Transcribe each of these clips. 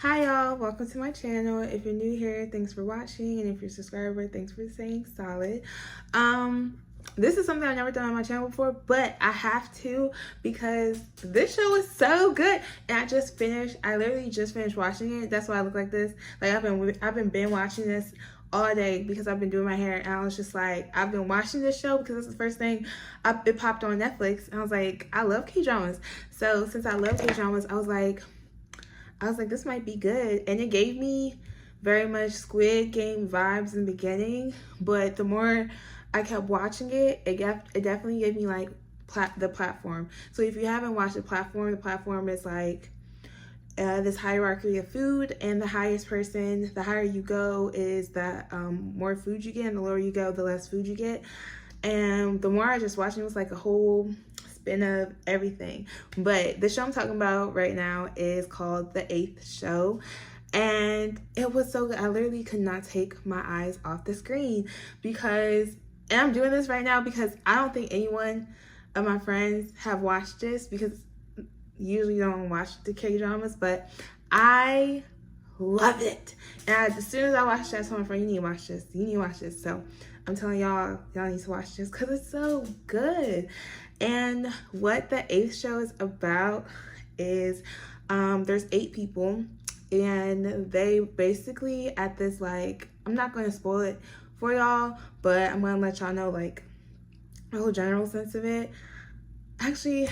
Hi y'all, welcome to my channel. If you're new here, thanks for watching, and if you're a subscriber, thanks for saying solid. This is something I've never done on my channel before, but I have to because this show is so good. And I literally just finished watching it. That's why I look like this. Like I've been binge watching this all day because I've been doing my hair, and I was just like, I've been watching this show because it's the first thing it popped on Netflix, and I was like, I love K-dramas. So since I love K-dramas, I was like, this might be good. And it gave me very much Squid Game vibes in the beginning, but the more I kept watching it, it definitely gave me like the platform. So if you haven't watched the platform is like this hierarchy of food, and the higher you go is the more food you get, and the lower you go, the less food you get. And the more I just watched it, was like a whole spin of everything. But the show I'm talking about right now is called The Eighth Show, and it was so good. I literally could not take my eyes off the screen and I'm doing this right now because I don't think anyone of my friends have watched this, because usually don't watch the K-dramas, but I love it. And as soon as I watched that, I told my friend, you need to watch this. So I'm telling y'all need to watch this because it's so good. And what The Eighth Show is about is there's 8 people, and they basically at this, like, I'm not going to spoil it for y'all, but I'm going to let y'all know like the whole general sense of it. Actually,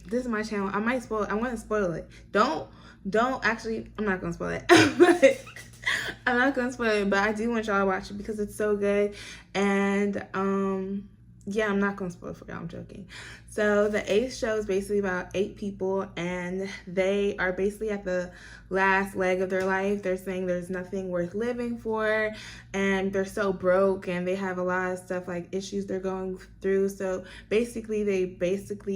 this is my channel. I might spoil it. I want to spoil it. Don't actually, I'm not going to spoil it. But I'm not going to spoil it, but I do want y'all to watch it because it's so good. And yeah, I'm not going to spoil it for y'all. I'm joking. So The Eighth Show is basically about 8 people, and they are basically at the last leg of their life. They're saying there's nothing worth living for, and they're so broke, and they have a lot of stuff like issues they're going through. So basically, they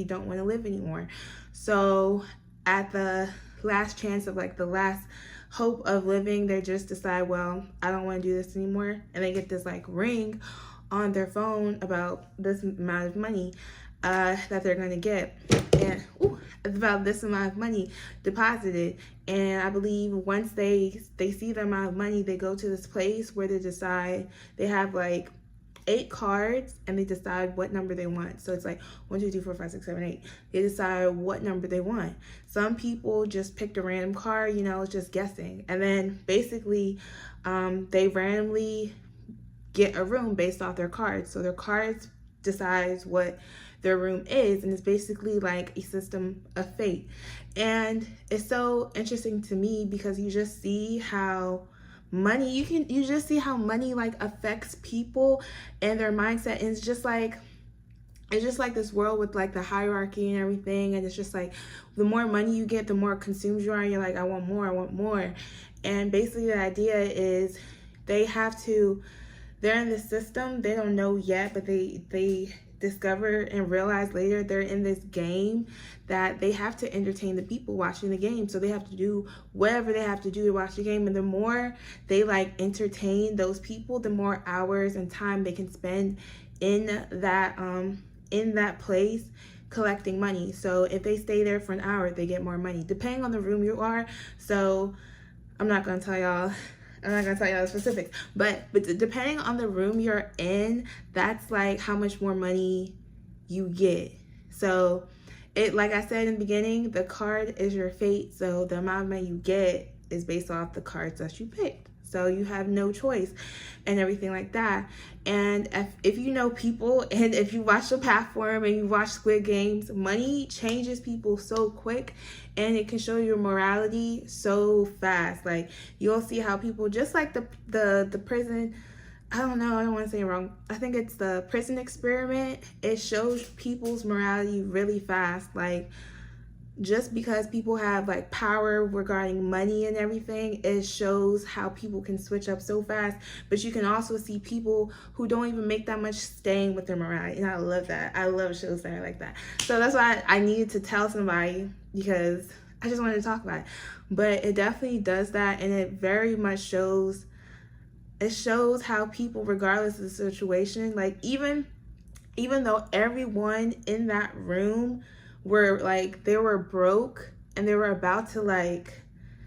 don't want to live anymore. So at the last chance of like the last hope of living, they just decide, well, I don't want to do this anymore. And they get this like ring on their phone about this amount of money that they're going to get, and it's about this amount of money deposited. And I believe once they see the amount of money, they go to this place where they have like 8 cards, and they decide what number they want. So it's like 1, 2, 3, 4, 5, 6, 7, 8. They decide what number they want. Some people just picked a random card, it's just guessing. And then basically they randomly get a room based off their cards. So their cards decides what their room is, and it's basically like a system of fate. And it's so interesting to me because you just see how money, you just see how money like affects people and their mindset. And it's just like this world with like the hierarchy and everything, and it's just like the more money you get, the more consumed you are, and you're like, I want more. And basically the idea is they're in the system. They don't know yet, but they discover and realize later they're in this game that they have to entertain the people watching the game. So they have to do whatever they have to do to watch the game. And the more they like entertain those people, the more hours and time they can spend in that place collecting money. So if they stay there for an hour, they get more money, depending on the room you are. So I'm not gonna tell y'all the specifics, but depending on the room you're in, that's like how much more money you get. So it, like I said in the beginning, the card is your fate. So the amount of money you get is based off the cards that you picked. So you have no choice and everything like that. And if you know people, and if you watch the platform and you watch Squid Games, money changes people so quick, and it can show your morality so fast. Like you'll see how people, just like the prison, I don't want to say it wrong. I think it's the Prison Experiment. It shows people's morality really fast. Like just because people have like power regarding money and everything, it shows how people can switch up so fast. But you can also see people who don't even make that much staying with their morality, and I love that. I love shows that are like that. So that's why I needed to tell somebody, because I just wanted to talk about it. But it definitely does that, and it very much shows how people, regardless of the situation, like even though everyone in that room were like, they were broke and they were about to like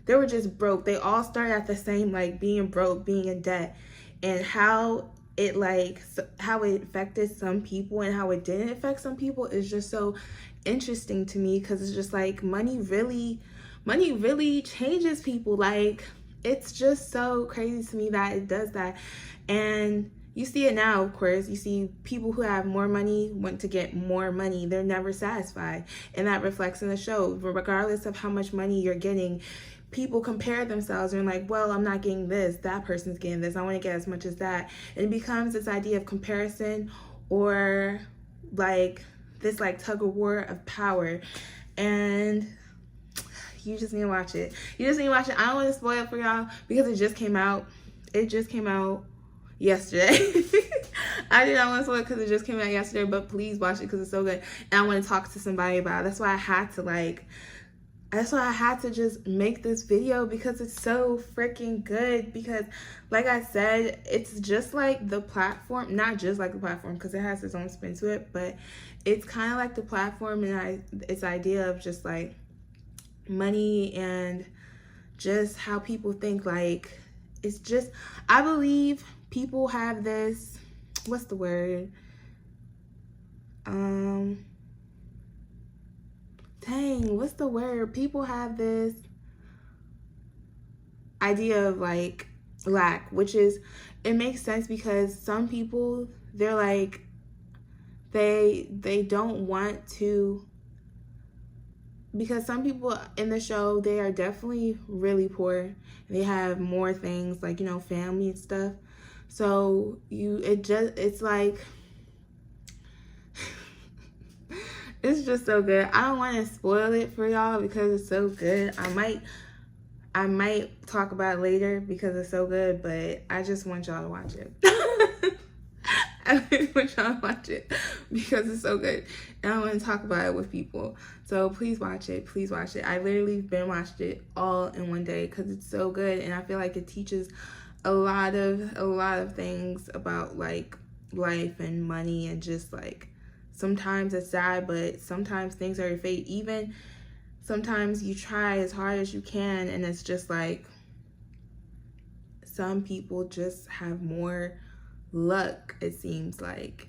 they were just broke. They all started at the same, like, being broke, being in debt, and how it affected some people and how it didn't affect some people is just so interesting to me, because it's just like money really changes people. Like, it's just so crazy to me that it does that. And you see it now, of course. You see people who have more money want to get more money. They're never satisfied. And that reflects in the show. Regardless of how much money you're getting, people compare themselves and like, well, I'm not getting this. That person's getting this. I want to get as much as that. And it becomes this idea of comparison, or like this like tug of war of power. And you just need to watch it. You just need to watch it. I don't want to spoil it for y'all because it just came out. It just came out yesterday. I did not want to spoil it because it just came out yesterday, but please watch it because it's so good. And I want to talk to somebody about it. That's why I had to just make this video, because it's so freaking good. Because like I said, it's just like The Platform. Not just like The Platform, because it has its own spin to it, but it's kind of like The Platform, and its idea of just like money and just how people think. Like, it's just, I believe people have this, what's the word? What's the word? People have this idea of like lack, which is, it makes sense because some people, they're like, they don't want to, because some people in the show, they are definitely really poor. They have more things like, you know, family and stuff. So it's like, it's just so good. I don't want to spoil it for y'all because it's so good. I might talk about it later because it's so good, but I just want y'all to watch it. I really want y'all to watch it because it's so good. And I want to talk about it with people. So please watch it. Please watch it. I literally binge watched it all in one day because it's so good. And I feel like it teaches a lot of things about like life and money, and just like, sometimes it's sad, but sometimes things are your fate. Even sometimes you try as hard as you can, and it's just like, some people just have more luck, it seems like,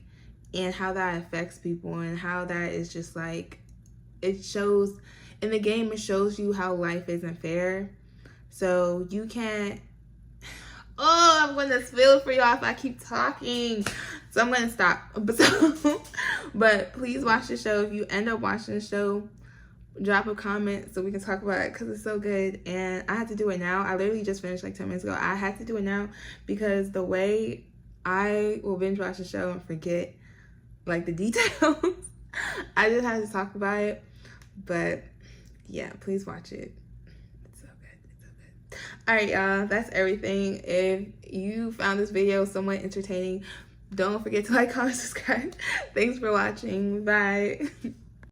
and how that affects people, and how that is just like, it shows in the game, it shows you how life isn't fair. So you can't, I'm gonna spill for y'all if I keep talking, so I'm gonna stop. But please watch the show. If you end up watching the show, drop a comment so we can talk about it because it's so good. And I had to do it now. I literally just finished like 10 minutes ago. I had to do it now because the way I will binge watch the show and forget like the details, I just had to talk about it. But yeah, please watch it. It's so good. It's so good. All right, y'all, that's everything. If you found this video somewhat entertaining, don't forget to like, comment, subscribe. Thanks for watching. Bye.